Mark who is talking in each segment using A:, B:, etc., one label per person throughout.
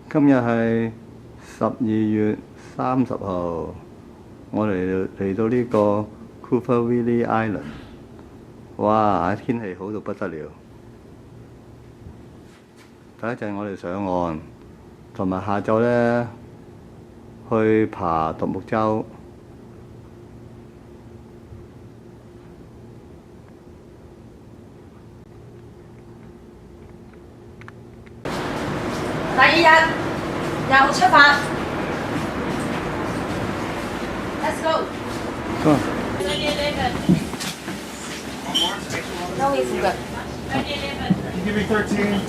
A: 今日係12月30號，我哋嚟到呢個 Cuverville Island， 哇！天氣好到不得了。第一陣我哋上岸，同埋下晝呢去爬獨木舟。
B: 第二日又出發 ，Let's go。No, it's good.
C: Give me 13.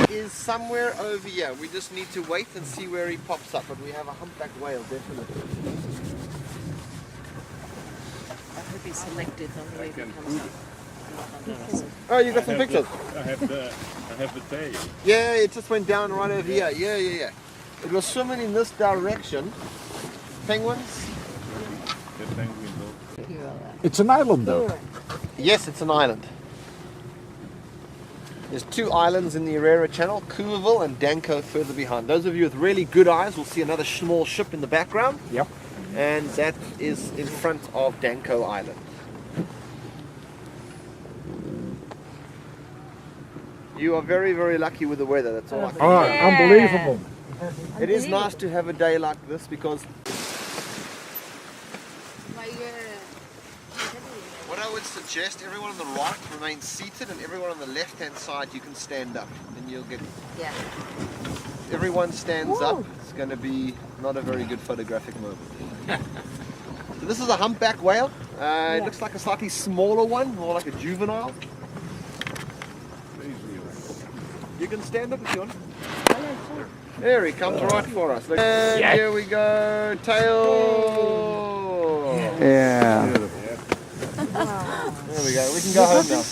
D: Is somewhere over here. We just need to wait and see where he pops up. But we have a humpback whale, definitely.
E: I hope he's selected on the way he comes up.
D: Oh, you got some pictures?
C: I have the tail.
D: Yeah, it just went down right over here. Yeah. It was swimming in this direction. Penguins?
C: The penguin.
F: It's an island though.
D: Yes, it's an island. There's two islands in the Herrera Channel, Cuverville and Danko further behind. Those of you with really good eyes will see another small ship in the background.
F: Yep.
D: And that is in front of Danko Island. You are very, very lucky with the weather, that's all I can
F: Oh,
D: say.
F: unbelievable.
D: It is nice to have a day like this because what I would suggest, everyone on the right remain seated and everyone on the left hand side you can stand up and you'll get,
B: Yeah.
D: everyone stands up, it's going to be not a very good photographic moment. So this is a humpback whale, it looks like a slightly smaller one, more like a juvenile. You can stand up if you want. There he comes right for us. Look. And here we go, tail.
A: Yeah.
D: There we go. We can go home now.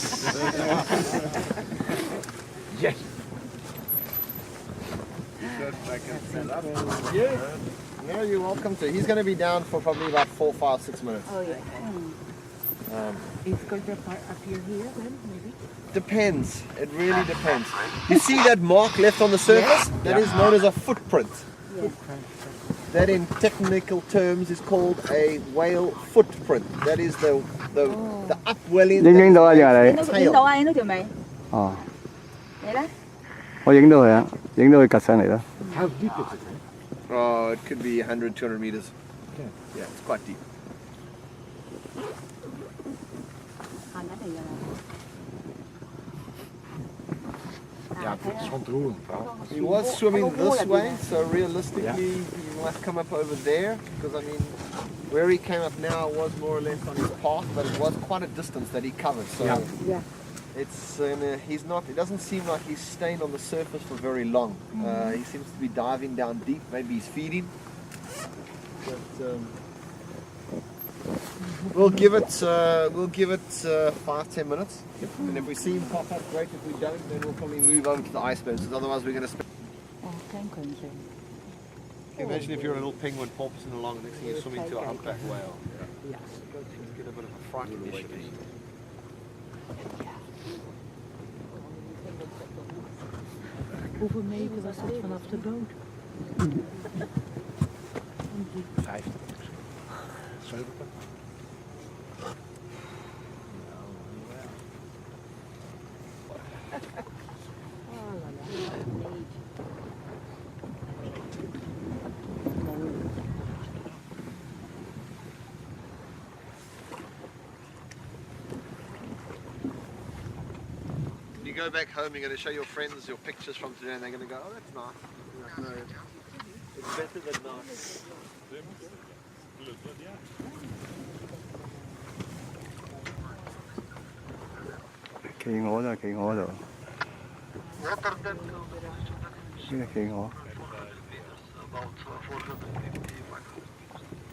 F: Yes.
C: I can stand up.
D: Yeah. No, you're welcome to. He's going to be down for probably about 4, 5, 6 minutes.
E: Oh, yeah. He's going to appear here then, maybe?
D: Depends. It really depends. You see that mark left on the surface? That is known as a footprint. That in technical terms is called a whale footprint. That is the upwelling.
A: 影到啊，定係你？
B: 影到啊，影到條尾。
A: 哦，
B: 你咧？
A: 我影到佢啊，影到佢趌上嚟啦。
F: How deep is it?
D: Oh, it could be 100, 200 meters. Yeah, it's quite deep.
B: 行緊嚟㗎啦。
F: Ja, het is ontroerend.
D: He was swimming this way, so realistically he must come up over there. Because I mean, where he came up now was more or less on his path, but it was quite a distance that he covered. So it's he's not. It doesn't seem like he's staying on the surface for very long. He seems to be diving down deep. Maybe he's feeding. But we'll give it 5-10 minutes, and if we see him pop up, great. If we don't, then we'll probably move over to the icebergs. Because otherwise, we're going to. Can you imagine if you're a little penguin porpoising along, and next thing you're swimming to a humpback whale? Yeah. Get a bit of a fright initially.
E: Hoeveel meter was dat vanaf de boot?
F: 50. 70.
D: When you go back home, you're going to show your friends your pictures from today, and they're going to go, "Oh, that's nice." You're like, no, it's better than nice.
A: 企鵝就係企鵝度。呢個企鵝。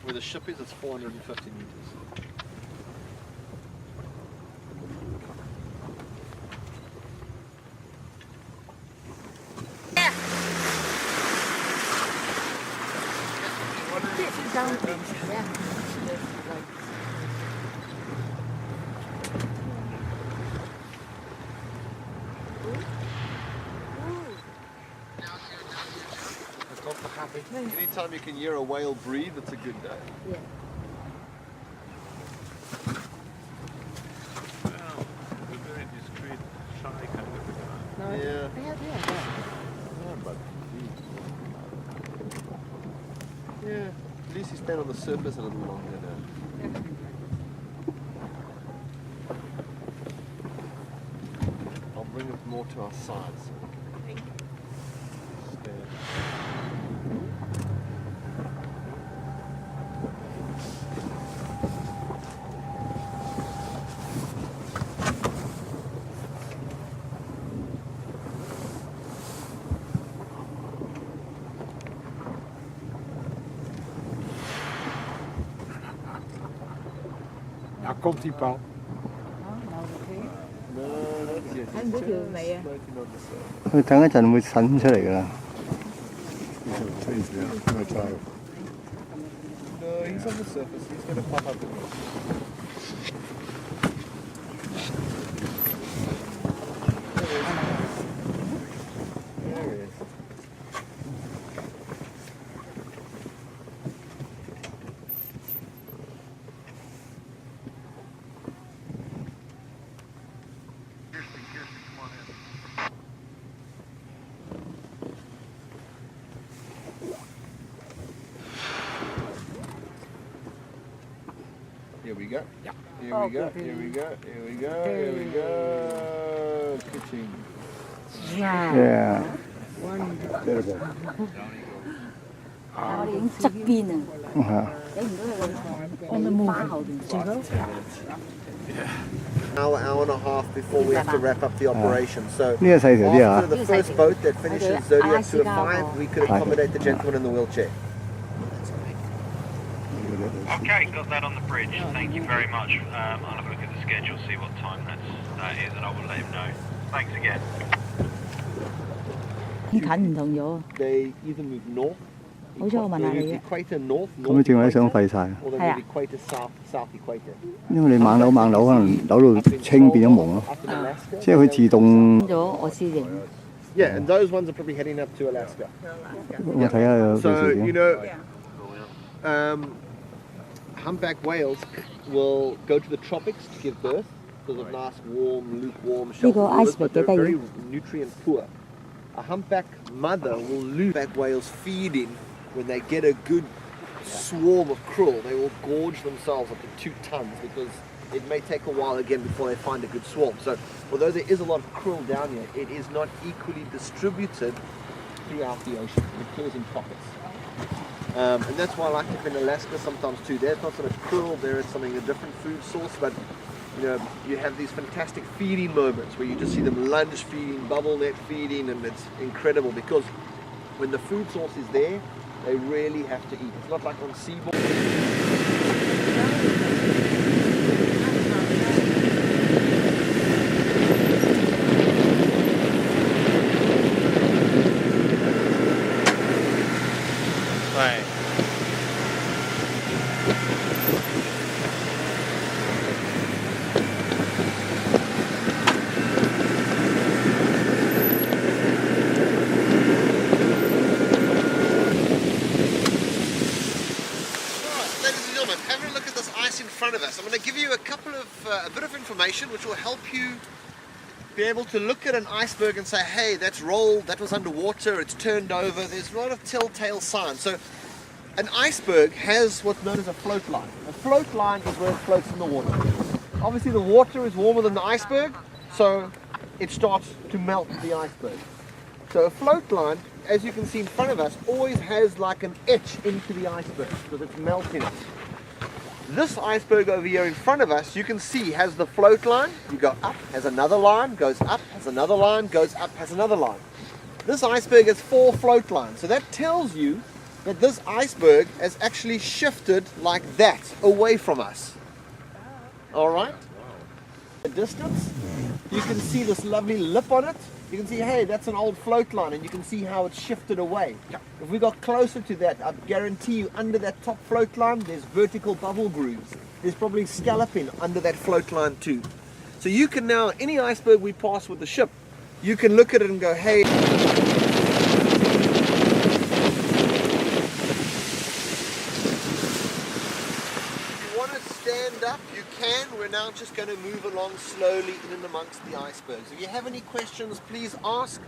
D: Where the ship is, it's 450 meters.
E: Something. Yeah.
D: Anytime you can hear a whale breathe, it's a good day.
E: Yeah.
C: Well, a very discreet, shy kind of a guy.
E: No,
D: Yeah. Yeah, at least you stand on the surface a little longer now. I'll bring it more to our side so we can stand.
F: Nou komt die Paul.
D: No, that's it.
B: Anh biết chưa mày à?
D: Floating on the surface.
A: 佢等一陣會滲出嚟㗎啦。
F: No child.
D: No, he's on the surface. He's going to pop up again. There he is. Here we go.
F: Yeah.
D: Here we go. Here we go. Here we go. Here we go. Kitching.
A: Yeah.
F: Terrible.
B: Nó đi đến chắc pin à.
A: Hả?
B: Để mình nói là phá hậu đường chỉ có.
D: Hour and a half before we have to wrap up the operation. So
A: 呢個細條啲啊
D: after the first boat that finishes Zodiac 2 at 5, we could accommodate the gentleman in the wheelchair.
G: Okay, got that on the bridge. Thank you very much. I'll have a look at the schedule, see what time that is, and I will let him know. Thanks again.
B: 近唔同咗。
D: They either move north,
B: 好彩我問下你
D: the
B: 啫。
D: equator north,
A: 咁
D: north
A: 你正話都想
D: equator,
A: 廢晒，
D: or they
B: 係啊。
D: move equator south, south equator.
A: 因為你猛扭可能扭到清變咗蒙咯，
D: Up in Alaska.
A: 即係佢自動。
B: 咗我先認。
D: Yeah, and those ones are probably heading up to Alaska.
A: 我睇下到
D: So,
A: 時
D: you
A: 點。
D: know, humpback whales will go to the tropics to give birth because of nice, warm, lukewarm shelter
B: Eagle
D: waters,
B: iceberg,
D: but they're
B: they
D: very nutrient poor. A humpback mother will lose humpback whales feeding when they get a good swarm of krill. They will gorge themselves up to 2 tons because it may take a while again before they find a good swarm. So, although there is a lot of krill down here, it is not equally distributed throughout the ocean. It occurs in pockets. And that's why I like it in Alaska sometimes too. There's not sort of krill, there is something, a different food source, but you know, you have these fantastic feeding moments where you just see them lunge feeding, bubble net feeding, and it's incredible because when the food source is there, they really have to eat. It's not like on seaboard.
G: Right.
D: Ladies and gentlemen, have a look at this ice in front of us. I'm going to give you a bit of information which will help you be able to look at an iceberg and say, hey, that's rolled, that was underwater, it's turned over. There's a lot of telltale signs. So an iceberg has what's known as a float line. A float line is where it floats in the water. Obviously the water is warmer than the iceberg, so it starts to melt the iceberg. So a float line, as you can see in front of us, always has like an etch into the iceberg because it's melting it. This iceberg over here in front of us, you can see has the float line. You go up, has another line, goes up, has another line, goes up, has another line. This iceberg has 4 float lines. So that tells you that this iceberg has actually shifted like that away from us. All right? The distance, you can see this lovely lip on it. you can see, hey, that's an old float line, and you can see how it's shifted away. If we got closer to that, I guarantee you under that top float line, there's vertical bubble grooves. There's probably scalloping under that float line too. So you can now, any iceberg we pass with the ship, you can look at it and go, hey, up, you can. We're now just going to move along slowly in and amongst the icebergs. If you have any questions, please ask.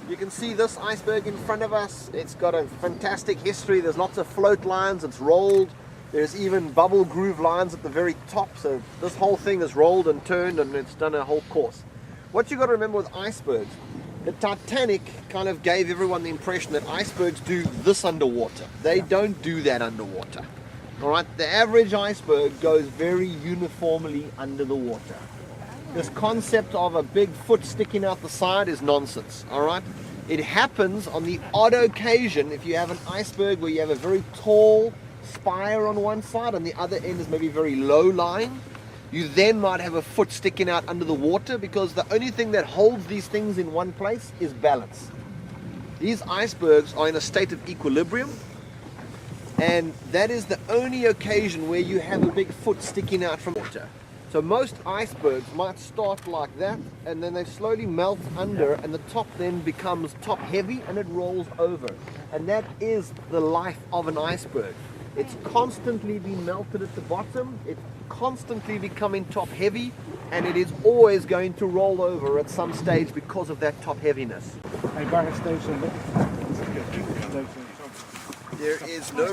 D: You can see this iceberg in front of us. It's got a fantastic history. There's lots of float lines. It's rolled. There's even bubble groove lines at the very top. So this whole thing is rolled and turned, and it's done a whole course. What you got to remember with icebergs, the Titanic kind of gave everyone the impression that icebergs do this underwater. They don't do that underwater. Alright, the average iceberg goes very uniformly under the water. This concept of a big foot sticking out the side is nonsense. Alright, it happens on the odd occasion if you have an iceberg where you have a very tall spire on one side and the other end is maybe very low lying. You then might have a foot sticking out under the water, because the only thing that holds these things in one place is balance. These icebergs are in a state of equilibrium. And that is the only occasion where you have a big foot sticking out from water. So most icebergs might start like that, and then they slowly melt under, and the top then becomes top heavy and it rolls over. And that is the life of an iceberg. It's constantly being melted at the bottom, it's constantly becoming top heavy, and it is always going to roll over at some stage because of that top heaviness.
F: Hey, waar is deze licht?
D: There is no,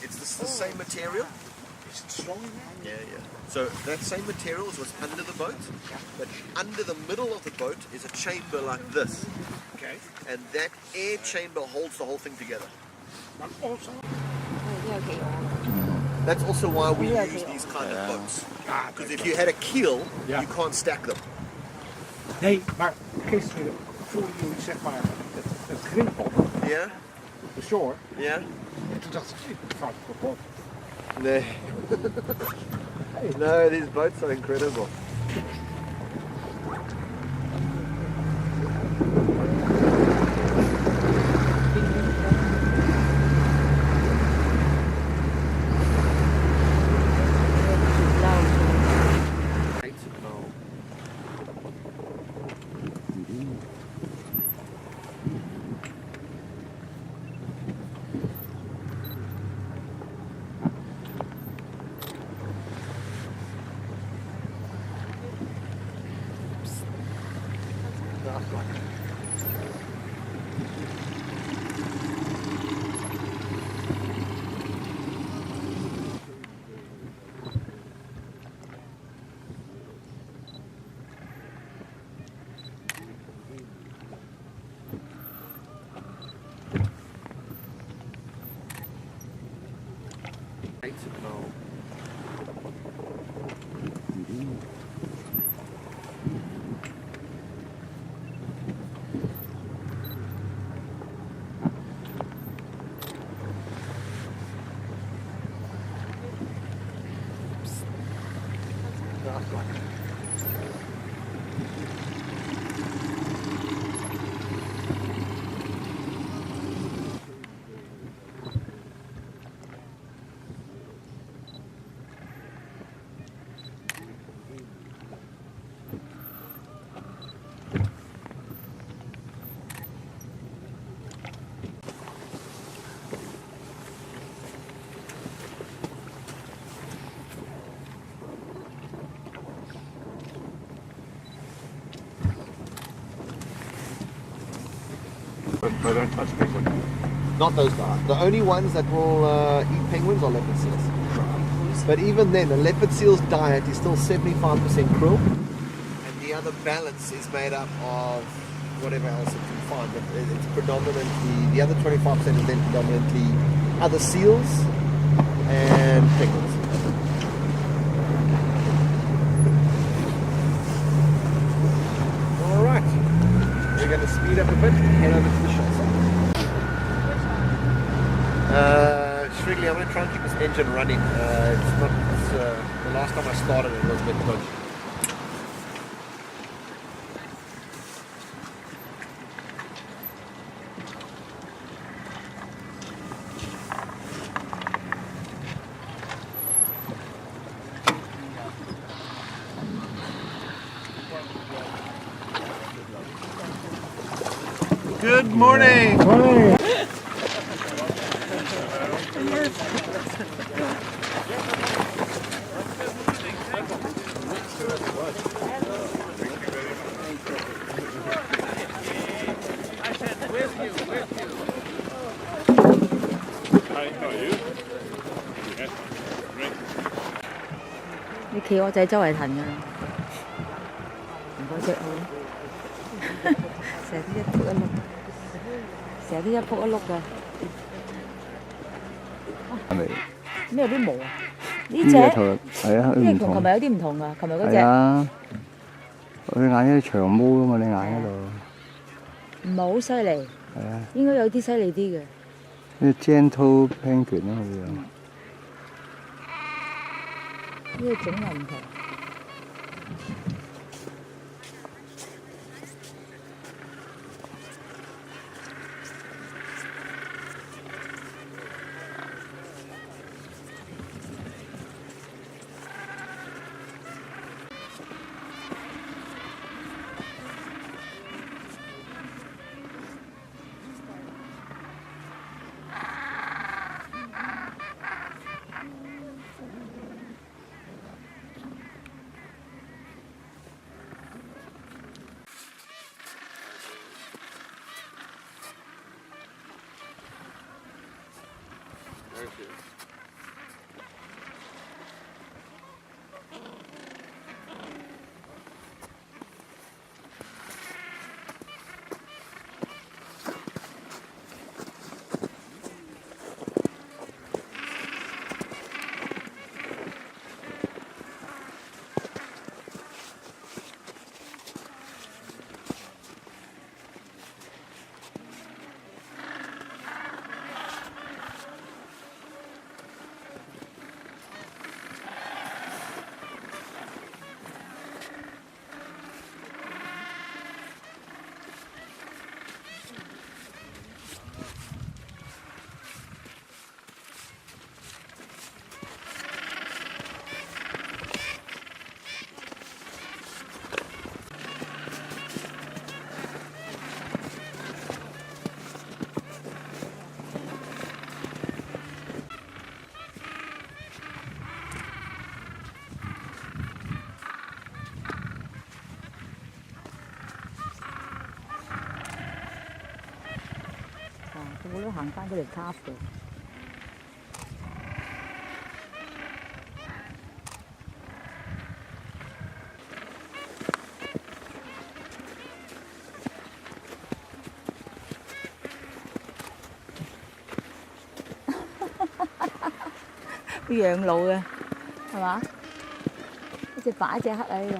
D: it's the same material.
F: Is it strong?
D: Yeah. So that same material is what's under the boat, but under the middle of the boat is a chamber like this.
F: Okay.
D: And that air chamber holds the whole thing together.
F: Maar also...
D: That's also why we use these kind of boats. Because if you had a keel, you can't stack them.
F: Nee, maar gisteren voelde je zeg maar het grip op.
D: Yeah?
F: De shore.
D: Yeah?
F: En toen dacht ik, het gaat kapot.
D: Nee. No, these boats are incredible.
F: But don't touch penguins.
D: Not those guys. The only ones that will eat penguins are leopard seals. But even then, a leopard seal's diet is still 75% krill, and the other balance is made up of whatever else it can find. But it's predominantly, the other 25% is then predominantly other seals and penguins. Alright, we're going to speed up a bit and head over to the shop site. Shrigley, I'm going to try and keep this engine running. The last time I started it was a bit dodgy. Good morning.
F: Morning.
C: Hi, how are you? Yes, great.
B: 你企鵝仔周圍騰㗎啦，唔該隻好，成日都一仆一碌，成日都一仆一碌㗎。
A: 係咪？
B: 咩有啲毛啊？呢
A: 呢
B: 只
A: 隻頭係啊，佢唔同
B: 呢同琴日。有啲唔同㗎，琴日嗰
A: 係
B: 只
A: 啊，佢眼一長毛㗎嘛，你眼嗰度。
B: 唔係好犀利，
A: 係啊，
B: 應該有啲犀利啲嘅。
A: 呢 gentle penguin 啊，佢樣。
B: 呢個種又唔同。我都行翻嗰條卡度。養老嘅，係嘛？一隻白一隻黑啊！呢個。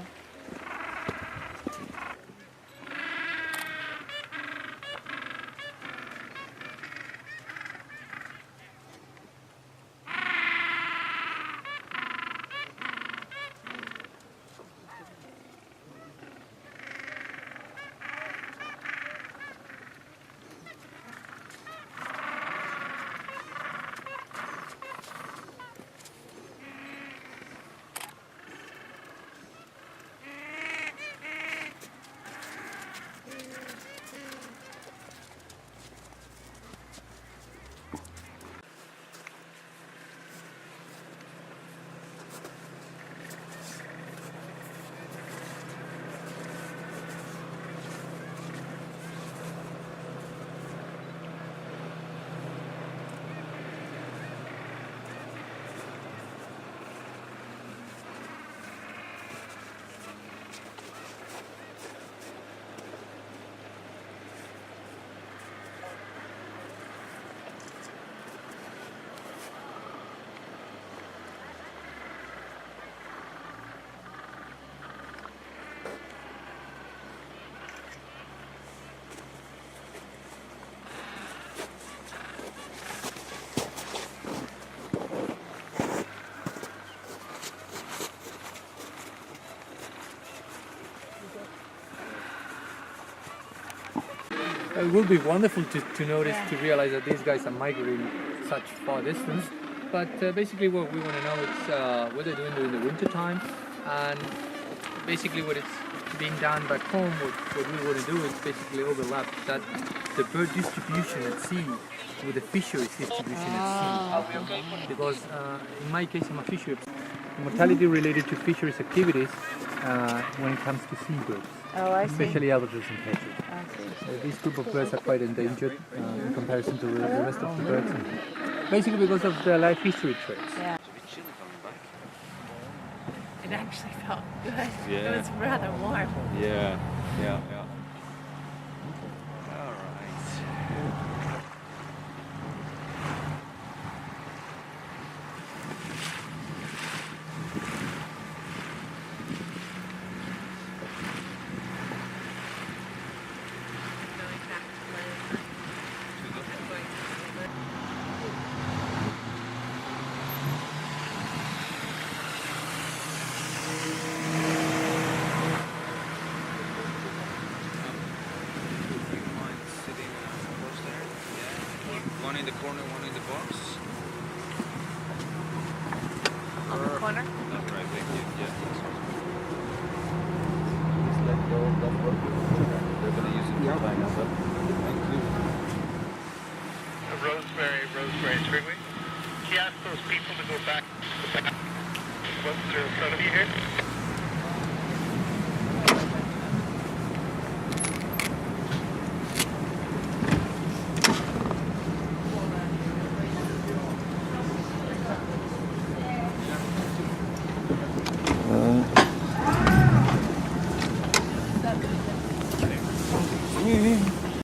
H: It would be wonderful to notice, to realize that these guys are migrating such far distance. But basically what we want to know is what they're doing during the winter time, and basically what it's being done back home, what we want to do is basically overlap that the bird distribution at sea with the fisheries distribution at sea. Because in my case, I'm a fishery. Mortality related to fisheries activities when it comes to seabirds,
B: Oh, I see.
H: especially albatross and petrel.
B: I see.
H: So these group of birds are quite endangered in comparison to the rest of the birds. Basically because of the life history traits.
B: Yeah.
E: It actually felt good.
C: Yeah.
E: It was rather warm.
C: Yeah, yeah.
G: All right.
E: Going back to land.
G: Mind sitting close there? Yeah. One in the corner, one in the box.
E: On the corner.
G: That's right, thank you. Yeah.
D: Just let go of that work.
G: They're gonna use it for buying us up. Thank you.
C: Rosemary Squiggly. Can you ask those people to go back to the ones that are in front of you here?